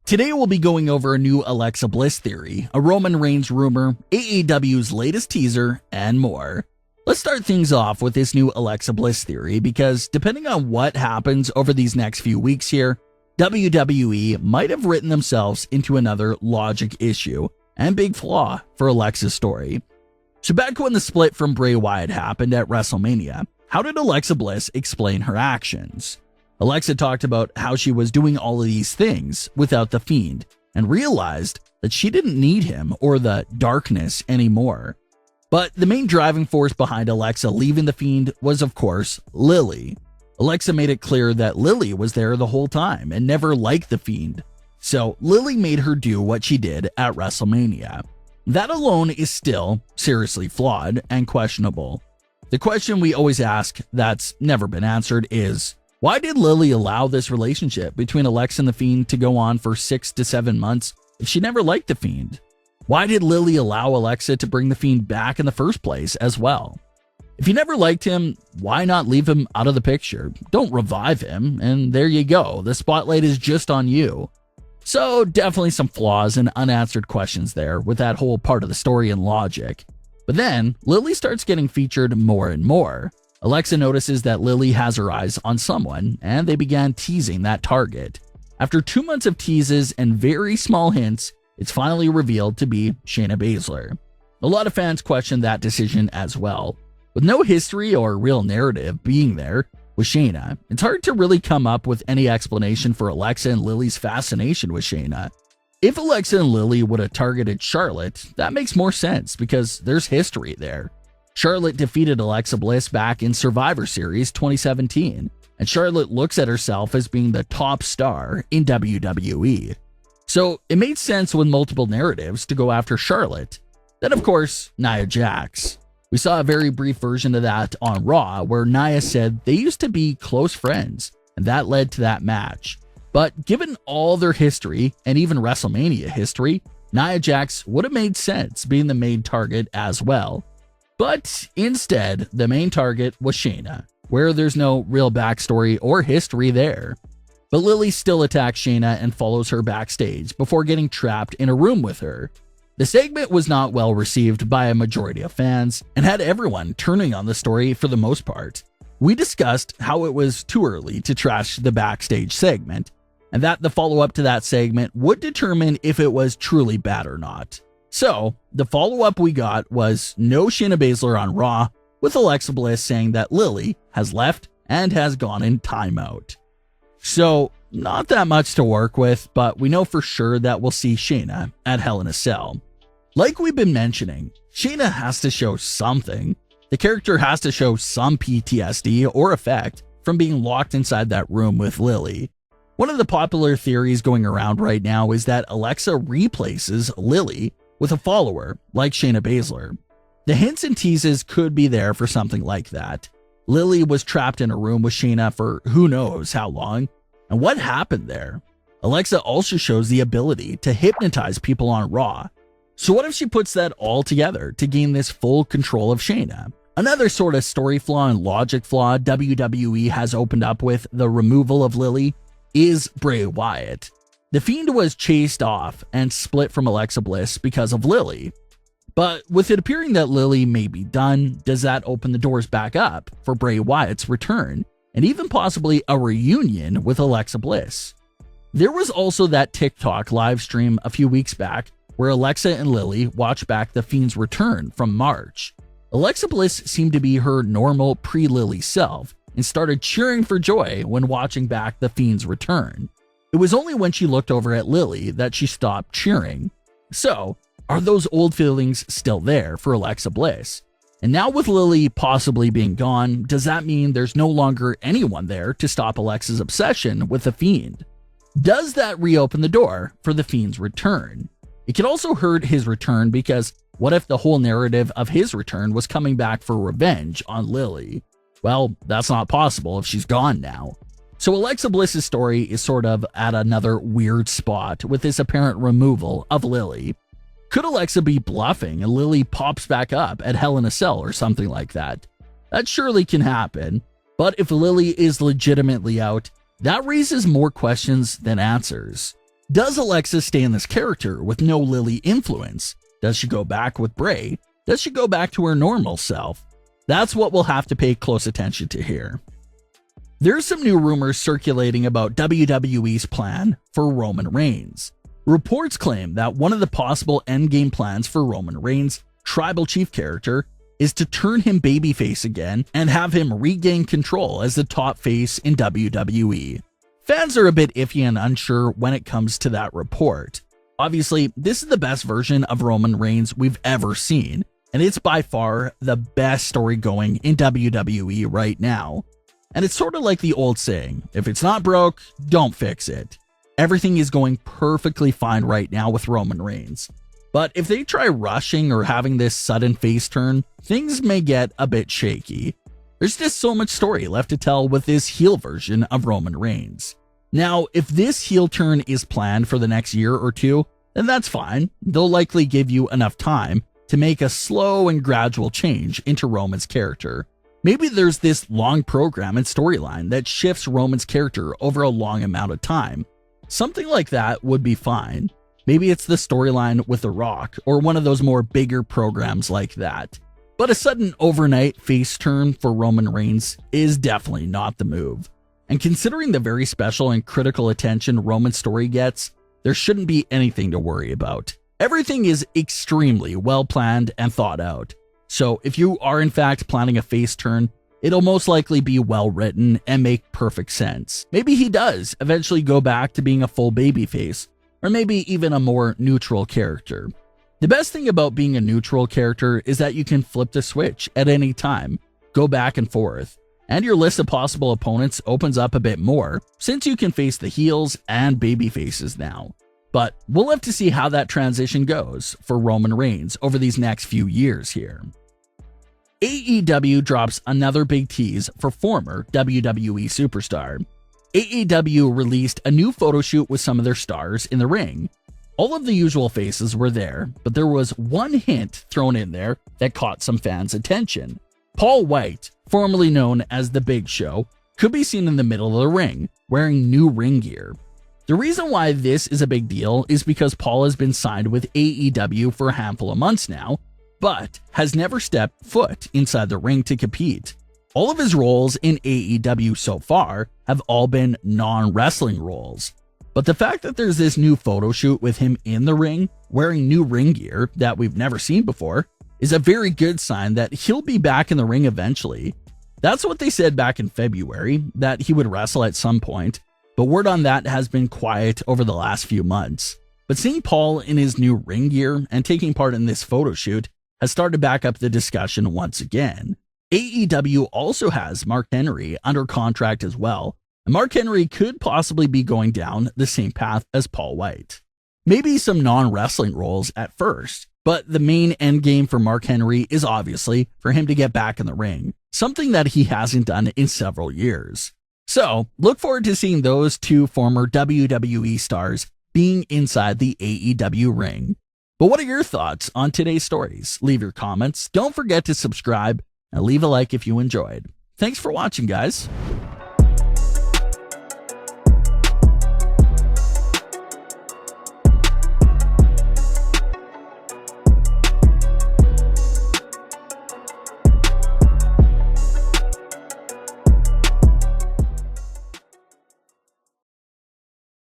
Today we'll be going over a new Alexa Bliss theory, a Roman Reigns rumor, AEW's latest teaser, and more. Let's start things off with this new Alexa Bliss theory because depending on what happens over these next few weeks here, WWE might have written themselves into another logic issue and big flaw for Alexa's story. So back when the split from Bray Wyatt happened at WrestleMania, how did Alexa Bliss explain her actions? Alexa talked about how she was doing all of these things without the Fiend and realized that she didn't need him or the darkness anymore. But the main driving force behind Alexa leaving the Fiend was, of course, Lilly. Alexa made it clear that Lilly was there the whole time and never liked the Fiend. So Lilly made her do what she did at WrestleMania. That alone is still seriously flawed and questionable. The question we always ask that's never been answered is, why did Lilly allow this relationship between Alexa and the Fiend to go on for 6 to 7 months if she never liked the Fiend? Why did Lilly allow Alexa to bring the Fiend back in the first place as well? If you never liked him, why not leave him out of the picture? Don't revive him, and there you go. The spotlight is just on you. So definitely some flaws and unanswered questions there with that whole part of the story and logic. But then Lilly starts getting featured more and more. Alexa notices that Lilly has her eyes on someone, and they began teasing that target. After 2 months of teases and very small hints, it's finally revealed to be Shayna Baszler. A lot of fans questioned that decision as well. With no history or real narrative being there with Shayna, it's hard to really come up with any explanation for Alexa and Lilly's fascination with Shayna. If Alexa and Lilly would have targeted Charlotte, that makes more sense because there's history there. Charlotte defeated Alexa Bliss back in Survivor Series 2017, and Charlotte looks at herself as being the top star in WWE. So it made sense with multiple narratives to go after Charlotte. Then of course, Nia Jax. We saw a very brief version of that on Raw where Nia said they used to be close friends, and that led to that match. But given all their history and even WrestleMania history, Nia Jax would have made sense being the main target as well. But instead, the main target was Shayna, where there's no real backstory or history there. But Lilly still attacks Shayna and follows her backstage before getting trapped in a room with her. The segment was not well received by a majority of fans and had everyone turning on the story for the most part. We discussed how it was too early to trash the backstage segment, and that the follow-up to that segment would determine if it was truly bad or not. So, the follow-up we got was no Shayna Baszler on Raw, with Alexa Bliss saying that Lilly has left and has gone in timeout. So, not that much to work with, but we know for sure that we'll see Shayna at Hell in a Cell. Like we've been mentioning, Shayna has to show something. The character has to show some PTSD or effect from being locked inside that room with Lilly. One of the popular theories going around right now is that Alexa replaces Lilly with a follower like Shayna Baszler. The hints and teases could be there for something like that. Lilly was trapped in a room with Shayna for who knows how long, and what happened there? Alexa also shows the ability to hypnotize people on Raw. So what if she puts that all together to gain this full control of Shayna? Another sort of story flaw and logic flaw WWE has opened up with the removal of Lilly is Bray Wyatt. The Fiend was chased off and split from Alexa Bliss because of Lilly. But with it appearing that Lilly may be done, does that open the doors back up for Bray Wyatt's return and even possibly a reunion with Alexa Bliss? There was also that TikTok live stream a few weeks back where Alexa and Lilly watched back the Fiend's return from March. Alexa Bliss seemed to be her normal pre-Lilly self and started cheering for joy when watching back the Fiend's return. It was only when she looked over at Lilly that she stopped cheering. So, are those old feelings still there for Alexa Bliss? And now with Lilly possibly being gone, does that mean there's no longer anyone there to stop Alexa's obsession with the Fiend? Does that reopen the door for the Fiend's return? It could also hurt his return because what if the whole narrative of his return was coming back for revenge on Lilly? Well, that's not possible if she's gone now. So Alexa Bliss's story is sort of at another weird spot with this apparent removal of Lilly. Could Alexa be bluffing and Lilly pops back up at Hell in a Cell or something like that? That surely can happen, but if Lilly is legitimately out, that raises more questions than answers. Does Alexa stay in this character with no Lilly influence? Does she go back with Bray? Does she go back to her normal self? That's what we'll have to pay close attention to here. There's some new rumors circulating about WWE's plan for Roman Reigns. Reports claim that one of the possible endgame plans for Roman Reigns' tribal chief character is to turn him babyface again and have him regain control as the top face in WWE. Fans are a bit iffy and unsure when it comes to that report. Obviously, this is the best version of Roman Reigns we've ever seen, and it's by far the best story going in WWE right now. And it's sort of like the old saying, if it's not broke, don't fix it. Everything is going perfectly fine right now with Roman Reigns. But if they try rushing or having this sudden face turn, things may get a bit shaky. There's just so much story left to tell with this heel version of Roman Reigns. Now, if this heel turn is planned for the next year or two, then that's fine. They'll likely give you enough time to make a slow and gradual change into Roman's character. Maybe there's this long program and storyline that shifts Roman's character over a long amount of time. Something like that would be fine. Maybe it's the storyline with The Rock or one of those more bigger programs like that. But a sudden overnight face turn for Roman Reigns is definitely not the move. And considering the very special and critical attention Roman's story gets, there shouldn't be anything to worry about. Everything is extremely well planned and thought out. So if you are in fact planning a face turn, it'll most likely be well written and make perfect sense. Maybe he does eventually go back to being a full babyface, or maybe even a more neutral character. The best thing about being a neutral character is that you can flip the switch at any time, go back and forth, and your list of possible opponents opens up a bit more since you can face the heels and babyfaces now. But we'll have to see how that transition goes for Roman Reigns over these next few years here. AEW drops another big tease for former WWE superstar. AEW released a new photo shoot with some of their stars in the ring. All of the usual faces were there, but there was one hint thrown in there that caught some fans' attention. Paul White, formerly known as The Big Show, could be seen in the middle of the ring, wearing new ring gear. The reason why this is a big deal is because Paul has been signed with AEW for a handful of months now, but has never stepped foot inside the ring to compete. All of his roles in AEW so far have all been non-wrestling roles. But the fact that there's this new photo shoot with him in the ring, wearing new ring gear that we've never seen before, is a very good sign that he'll be back in the ring eventually. That's what they said back in February, that he would wrestle at some point, but word on that has been quiet over the last few months. But seeing Paul in his new ring gear and taking part in this photo shoot has started to back up the discussion once again. AEW also has Mark Henry under contract as well, and Mark Henry could possibly be going down the same path as Paul White. Maybe some non-wrestling roles at first, but the main end game for Mark Henry is obviously for him to get back in the ring, something that he hasn't done in several years. So, look forward to seeing those two former WWE stars being inside the AEW ring. But what are your thoughts on today's stories? Leave your comments. Don't forget to subscribe and leave a like if you enjoyed. Thanks for watching, guys.